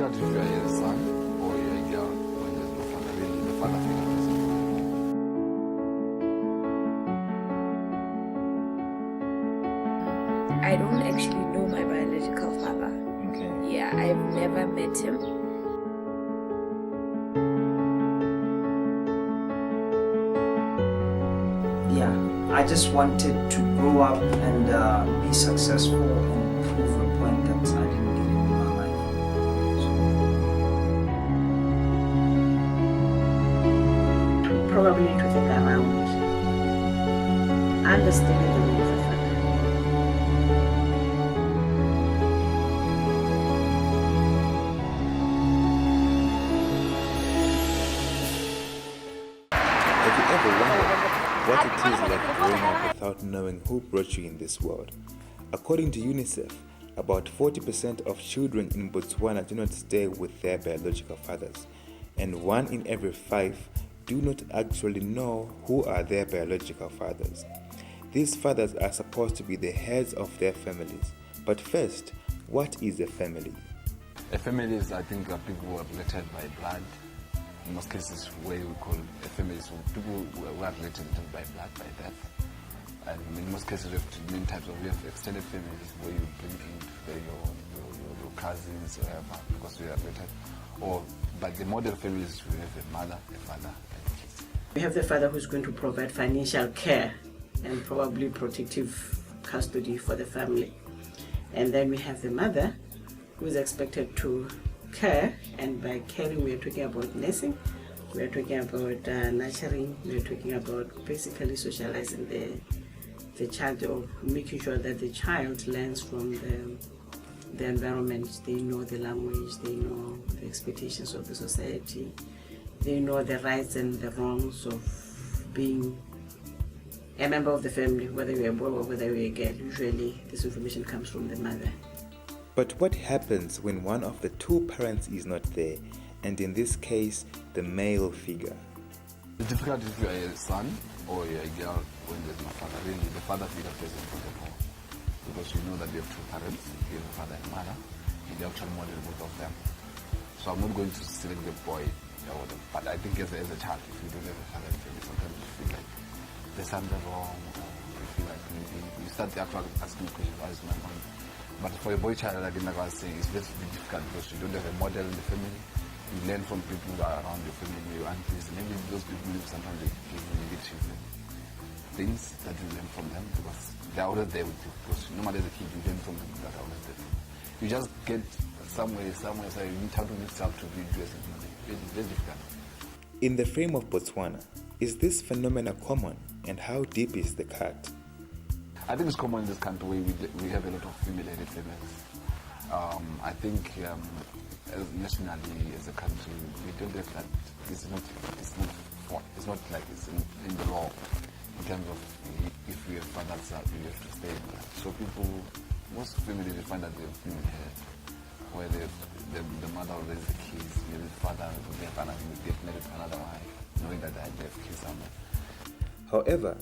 difficult if you are a son or you are a girl when there's no father. Really, the father figure is important. I don't actually know my biological father. Okay. Yeah, I've never met him. Yeah, I just wanted to grow up and be successful and prove a point that I didn't get in my life. Probably to think around understanding the role of a father. Have you ever wondered what it is like growing up without knowing who brought you in this world? According to UNICEF, about 40% of children in Botswana do not stay with their biological fathers, and 1 in every 5 do not actually know who are their biological fathers. These fathers are supposed to be the heads of their families. But first, what is a family? A family is, I think, people who are related by blood. In most cases, where we call a family is people who are related by blood, by death. And in most cases, we have many types of, we have extended families where you bring in your cousins or whatever, because we are related. But the model family is we have a mother, a father, and kids. We have the father who's going to provide financial care and probably protective custody for the family. And then we have the mother who is expected to care, and by caring we are talking about nursing, we are talking about nurturing, we are talking about basically socializing the child, or making sure that the child learns from the environment. They know the language, they know the expectations of the society, they know the rights and the wrongs of being a member of the family, whether you're a boy or whether you're a girl. Usually this information comes from the mother. But what happens when one of the two parents is not there, and in this case, the male figure? It's difficult if you are a son or you are a girl when there's no father. Really, the father figure plays an important role, because you know that you have two parents, you have a father and mother, and they actually model both of them. So I'm not going to select the boy, but I think as a child, if you don't have a father, sometimes you feel like there's something wrong, or you feel like maybe you start actually asking the question, why is my mom? But for a boy child, like I was saying, it's very difficult because you don't have a model in the family. You learn from people who are around your family, your aunties, and maybe those people sometimes they give you negative things that you learn from them, because they're always there with you. Because no matter the kid, you learn from them that are always there. You just get somewhere, so you need time to mix up to be dressed. It's very difficult. In the frame of Botswana, is this phenomenon common, and how deep is the cut? I think it's common in this country where we have a lot of female-headed families. I think nationally as a country, we don't have that. It's not like it's in the law in terms of if we have fathers that we have to stay in that. So most families they find that they're female-headed, where the mother will raise the kids, maybe the father will get married to another wife, knowing that they have kids somewhere. However,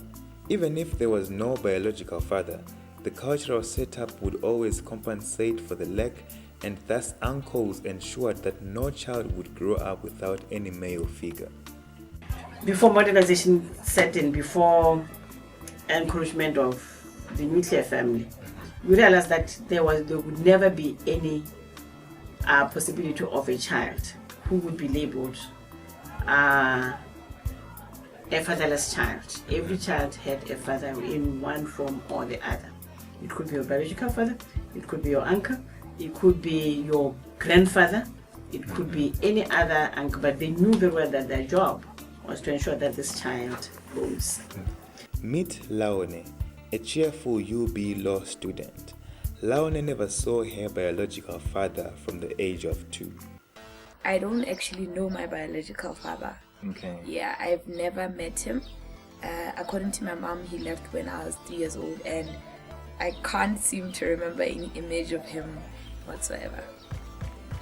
even if there was no biological father, the cultural setup would always compensate for the lack, and thus uncles ensured that no child would grow up without any male figure. Before modernization set in, before encouragement of the nuclear family, we realized that there would never be any possibility of a child who would be labeled a fatherless child. Every child had a father in one form or the other. It could be your biological father, it could be your uncle, it could be your grandfather, it could be any other uncle, but they knew very well that their job was to ensure that this child grows. Meet Laone, a cheerful UB law student. Laone never saw her biological father from the age of 2. I don't actually know my biological father. Okay. Yeah, I've never met him. According to my mom, he left when I was 3 years old, and I can't seem to remember any image of him whatsoever.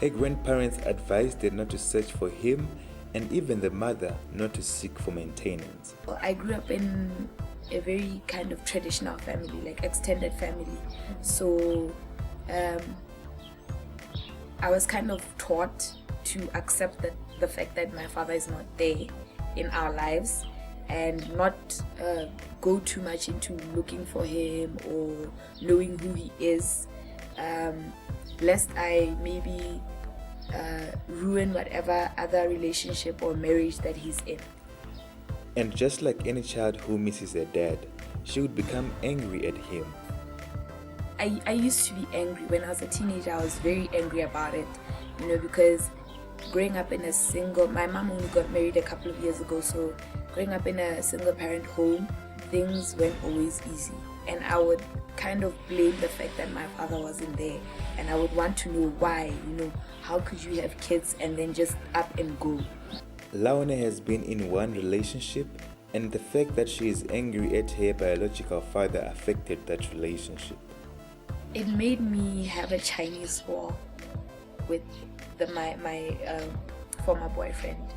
Her grandparents advised her not to search for him, and even the mother not to seek for maintenance. Well, I grew up in a very kind of traditional family, like extended family. So I was kind of taught to accept the fact that my father is not there in our lives, and not go too much into looking for him or knowing who he is, lest I maybe ruin whatever other relationship or marriage that he's in. And just like any child who misses their dad, she would become angry at him. I used to be angry. When I was a teenager, I was very angry about it, because growing up in a single, my mom only got married a couple of years ago, so growing up in a single parent home, things weren't always easy, and I would kind of blame the fact that my father wasn't there, and I would want to know why. How could you have kids and then just up and go? Laona has been in one relationship, and the fact that she is angry at her biological father affected that relationship. It made me have a Chinese wall with my former boyfriend.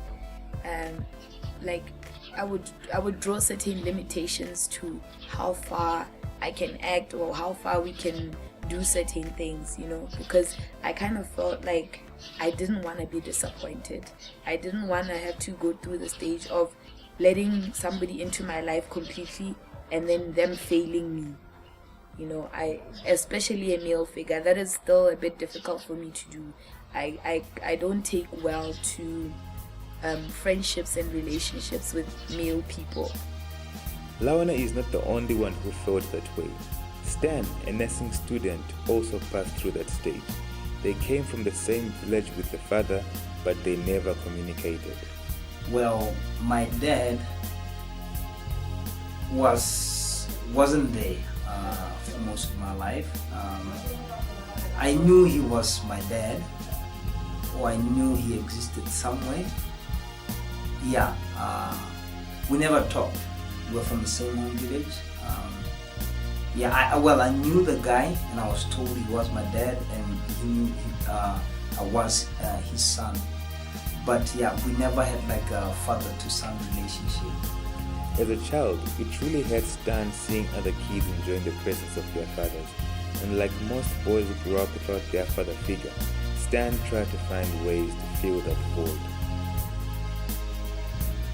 I would draw certain limitations to how far I can act or how far we can do certain things, because I kind of felt like I didn't want to be disappointed. I didn't want to have to go through the stage of letting somebody into my life completely and then them failing me. Especially a male figure, that is still a bit difficult for me to do. I don't take well to friendships and relationships with male people. Laona is not the only one who felt that way. Stan, a nursing student, also passed through that stage. They came from the same village with the father, but they never communicated. Well, my dad wasn't there for most of my life. I knew he was my dad, or I knew he existed somewhere. We never talked. We were from the same home village. I knew the guy, and I was told he was my dad, and he knew I was his son. But we never had like a father-to-son relationship. As a child, it really hurt Stan seeing other kids enjoying the presence of their fathers. And like most boys who grew up without their father figure, Stan tried to find ways to fill that void.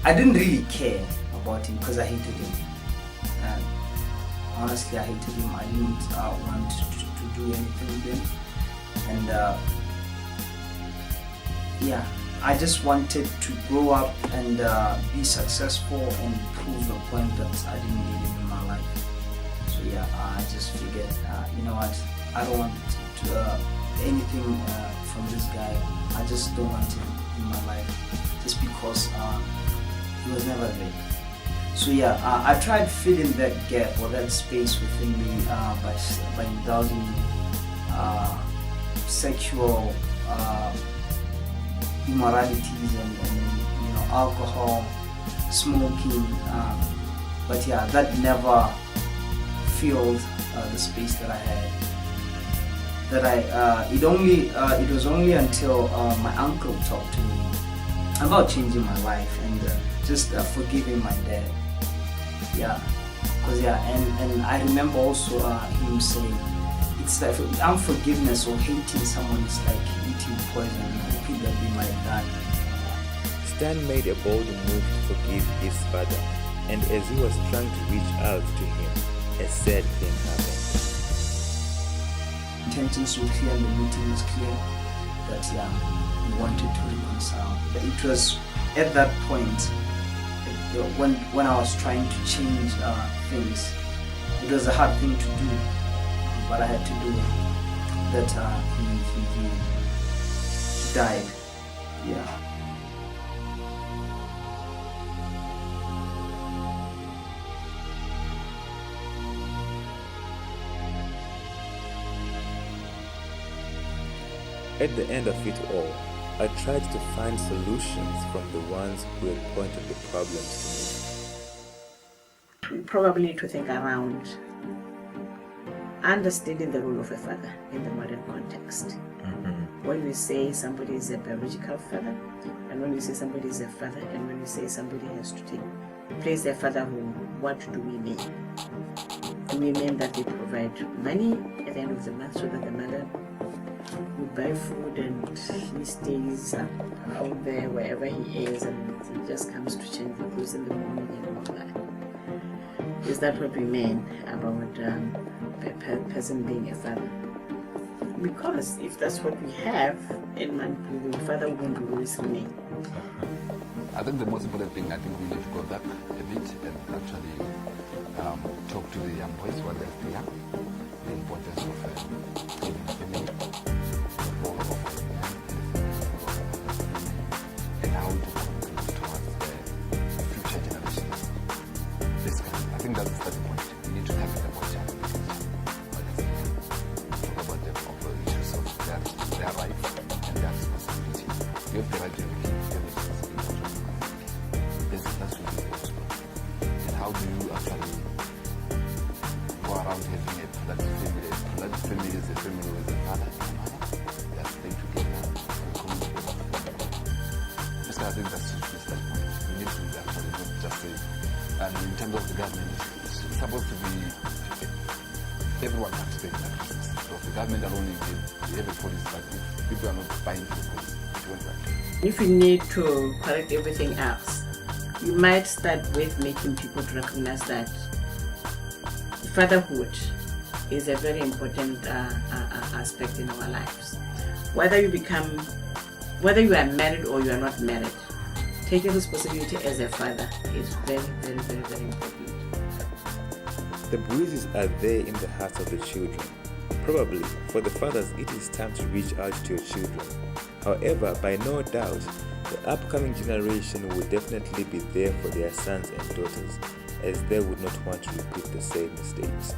I didn't really care about him because I hated him. And honestly, I hated him. I didn't want to do anything with him. And I just wanted to grow up and be successful and prove a point that I didn't need him in my life. So I just figured, you know what, I don't want anything from this guy. I just don't want him in my life, just because he was never there. So I tried filling that gap or that space within me by indulging sexual immoralities and alcohol, smoking, but that never filled the space that I had. It was only until my uncle talked to me about changing my life and just forgiving my dad. And I remember also him saying, it's like unforgiveness or hating someone is like eating poison. Hoping that they might die. Stan made a bold move to forgive his father, and as he was trying to reach out to him, a sad thing happened. Intentions were clear and the meeting was clear that we wanted to reconcile. But it was at that point when I was trying to change things. It was a hard thing to do, but I had to do it. That he died. At the end of it all, I tried to find solutions from the ones who had pointed the problems to me. We probably need to think around understanding the role of a father in the modern context. When we say somebody is a biological father, and when we say somebody is a father, and when we say somebody has to place their fatherhood, what do we mean? Do we mean that they provide money at the end of the month so that the mother we buy food and he stays out there wherever he is, and he just comes to change the clothes in the morning and all that. Is that what we mean about a person being a father? Because if that's what we have in mind, the father won't always remain. I think the most important thing, I think we need to go back a bit and actually talk to the young boys while they're still young, the importance of having a family, the role of and how to contribute towards the future generations. Basically, I think that's the starting point. We need to have it about young people while they're still young. Talk about them of the issues of their rights and their responsibility. You have the right to have a kid, you have the responsibility. That's really important. And how do you actually go around having a blood family? A blood family is a family with a father and a mother. They are staying together, communicate together. Just I think that's the start point. We need to actually not just say, and in terms of the government, it's supposed to be everyone participating in that process. So if the government alone give every policy, but if people are not buying the policy, it won't work. If you need to correct everything else, you might start with making people to recognize that fatherhood is a very important aspect in our lives. Whether you are married or you are not married, taking responsibility as a father is very, very, very, very important. The bruises are there in the hearts of the children. Probably, for the fathers, it is time to reach out to your children. However, by no doubt, the upcoming generation will definitely be there for their sons and daughters, as they would not want to repeat the same mistakes.